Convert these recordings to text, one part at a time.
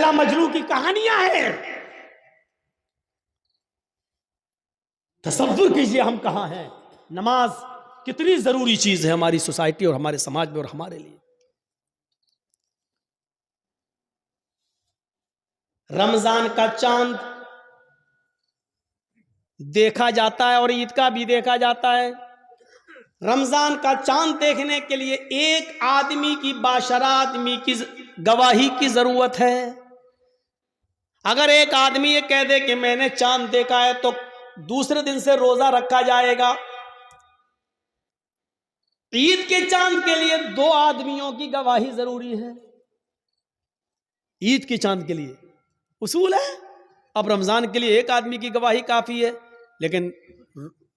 लैला मजनू की कहानियां हैं। तसव्वुर कीजिए हम कहां हैं। नमाज कितनी जरूरी चीज है हमारी सोसाइटी और हमारे समाज में और हमारे लिए। रमजान का चांद देखा जाता है और ईद का भी देखा जाता है। रमजान का चांद देखने के लिए एक आदमी की, बाशरा आदमी की गवाही की जरूरत है। अगर एक आदमी ये कह दे कि मैंने चांद देखा है तो दूसरे दिन से रोजा रखा जाएगा। ईद के चांद के लिए 2 आदमियों की गवाही जरूरी है। ईद के चांद के लिए उसूल है। अब रमजान के लिए एक आदमी की गवाही काफी है, लेकिन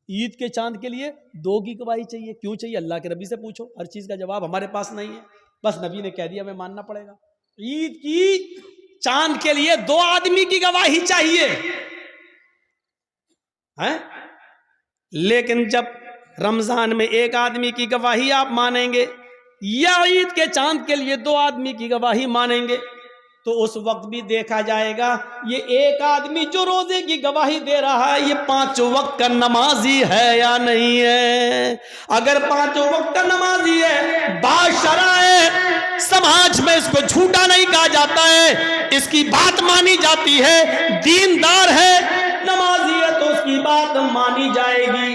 ईद के चांद के लिए 2 की गवाही चाहिए। क्यों चाहिए? अल्लाह के नबी से पूछो। हर चीज का जवाब हमारे पास नहीं है, बस नबी ने कह दिया, हमें मानना पड़ेगा। ईद की चांद के लिए 2 आदमी की गवाही चाहिए है? लेकिन जब रमजान में एक आदमी की गवाही आप मानेंगे या ईद के चांद के लिए 2 आदमी की गवाही मानेंगे, तो उस वक्त भी देखा जाएगा ये एक आदमी जो रोजे की गवाही दे रहा है ये 5 वक्त का नमाजी है या नहीं है। अगर 5 वक्त का नमाजी है, बाशरा है, समाज में इसको झूठा नहीं कहा जाता है, इसकी बात मानी जाती है, दीनदार है, नमाजी है, तो उसकी बात मानी जाएगी।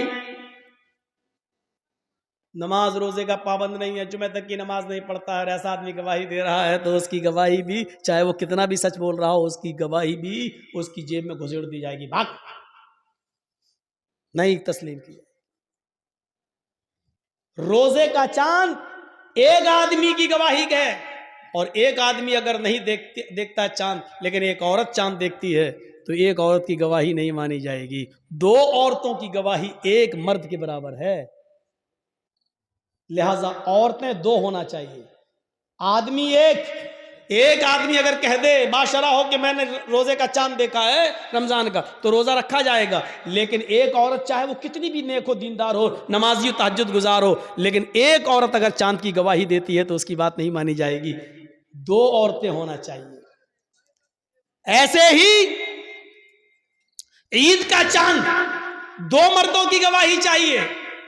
नमाज रोजे का पाबंद नहीं है, जुमे तक की नमाज नहीं पढ़ता है, ऐसा आदमी गवाही दे रहा है तो उसकी गवाही भी, चाहे वो कितना भी सच बोल रहा हो, उसकी गवाही भी उसकी जेब में घुसेड़ दी जाएगी। भाग, नहीं तस्लीम किया। रोजे का चांद एक आदमी की गवाही है, और एक आदमी अगर नहीं देखता चांद, लेकिन एक औरत चांद देखती है तो एक औरत की गवाही नहीं मानी जाएगी। 2 औरतों की गवाही एक मर्द के बराबर है। लिहाजा औरतें 2 होना चाहिए, आदमी एक आदमी अगर कह दे बाशरा हो कि मैंने रोजे का चांद देखा है रमजान का, तो रोजा रखा जाएगा। लेकिन एक औरत, चाहे वो कितनी भी नेक हो, दीनदार हो, नमाजी, तहज्जुद गुजार हो, लेकिन एक औरत अगर चांद की गवाही देती है तो उसकी बात नहीं मानी जाएगी। 2 औरतें होना चाहिए। ऐसे ही ईद का चांद 2 मर्दों की गवाही चाहिए,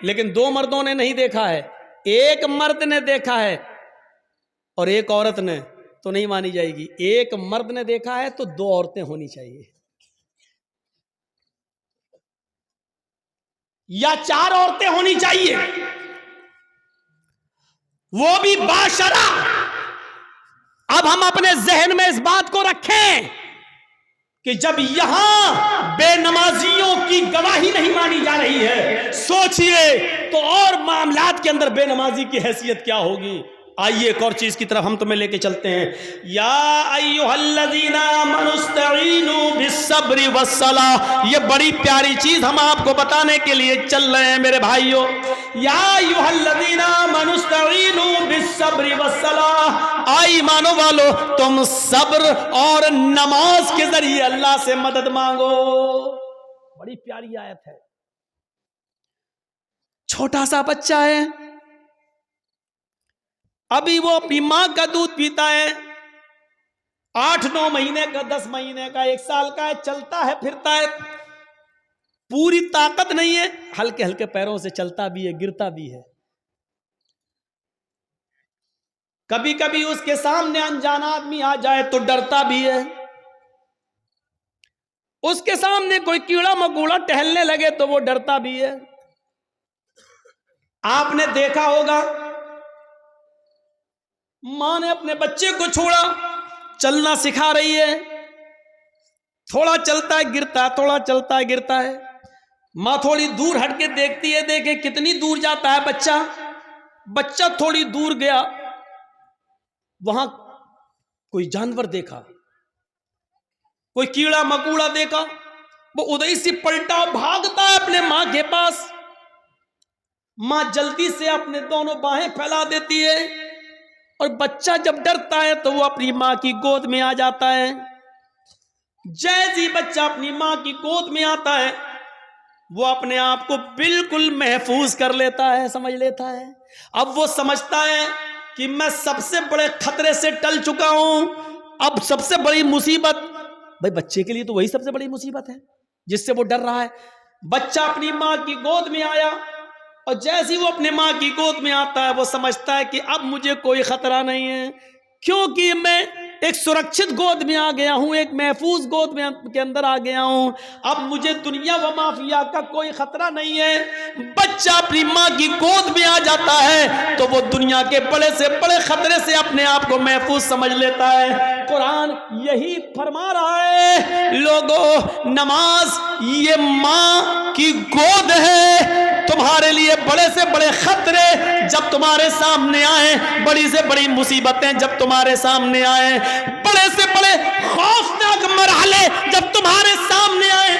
लेकिन 2 मर्दों ने नहीं देखा है, एक मर्द ने देखा है और एक औरत ने, तो नहीं मानी जाएगी। एक मर्द ने देखा है तो 2 औरतें होनी चाहिए, या 4 औरतें होनी चाहिए, वो भी बाशरा। अब हम अपने जहन में इस बात को रखें कि जब यहां बेनमाजियों की गवाही नहीं मानी जा रही है, सोचिए तो और मामलात के अंदर बेनमाजी की हैसियत क्या होगी। आइए एक और चीज की तरफ हम तुम्हें लेके चलते हैं। या अय्युहल्लज़ीना आमनुस्तईनु बिस्सब्रि वस्सलाह, ये बड़ी प्यारी चीज हम आपको बताने के लिए चल रहे हैं मेरे भाइयों। या अय्युहल्लज़ीना आमनुस्तईनु बिस्सब्रि वस्सलाह, आई मानो वालो तुम सब्र और नमाज के जरिए अल्लाह से मदद मांगो। बड़ी प्यारी आयत है। छोटा सा बच्चा है, अभी वो अपनी मां का दूध पीता है, 8-9 महीने का, 10 महीने का, 1 साल का है, चलता है, फिरता है, पूरी ताकत नहीं है, हल्के हल्के पैरों से चलता भी है, गिरता भी है। कभी कभी उसके सामने अनजाना आदमी आ जाए तो डरता भी है, उसके सामने कोई कीड़ा मकोड़ा टहलने लगे तो वो डरता भी है। आपने देखा होगा, मां ने अपने बच्चे को छोड़ा, चलना सिखा रही है, थोड़ा चलता है गिरता है, थोड़ा चलता है गिरता है। मां थोड़ी दूर हटके देखती है, देखे कितनी दूर जाता है बच्चा। बच्चा थोड़ी दूर गया, वहां कोई जानवर देखा, कोई कीड़ा मकोड़ा देखा, वो उधर से पलटा, भागता है अपने मां के पास। मां जल्दी से अपने दोनों बाहें फैला देती है, और बच्चा जब डरता है तो वो अपनी मां की गोद में आ जाता है। जैसे ही बच्चा अपनी मां की गोद में आता है, वो अपने आप को बिल्कुल महफूज कर लेता है, समझ लेता है। अब वो समझता है कि मैं सबसे बड़े खतरे से टल चुका हूं, अब सबसे बड़ी मुसीबत, भाई बच्चे के लिए तो वही सबसे बड़ी मुसीबत है जिससे वो डर रहा है। बच्चा अपनी माँ की गोद में आया और जैसे ही वो अपने माँ की गोद में आता है वो समझता है कि अब मुझे कोई खतरा नहीं है, क्योंकि मैं एक सुरक्षित गोद में आ गया हूं, एक महफूज गोद में के अंदर आ गया हूं, अब मुझे दुनिया व माफिया का कोई खतरा नहीं है। बच्चा अपनी माँ की गोद में आ जाता है तो वो दुनिया के बड़े से बड़े खतरे से अपने आप को महफूज समझ लेता है। कुरान यही फरमा रहा है, लोगों नमाज ये माँ की गोद है, तुम्हारे लिए बड़े से बड़े खतरे जब तुम्हारे सामने आए, बड़ी से बड़ी मुसीबतें जब तुम्हारे सामने आए, बड़े से बड़े खौफनाक मरहले जब तुम्हारे सामने आए,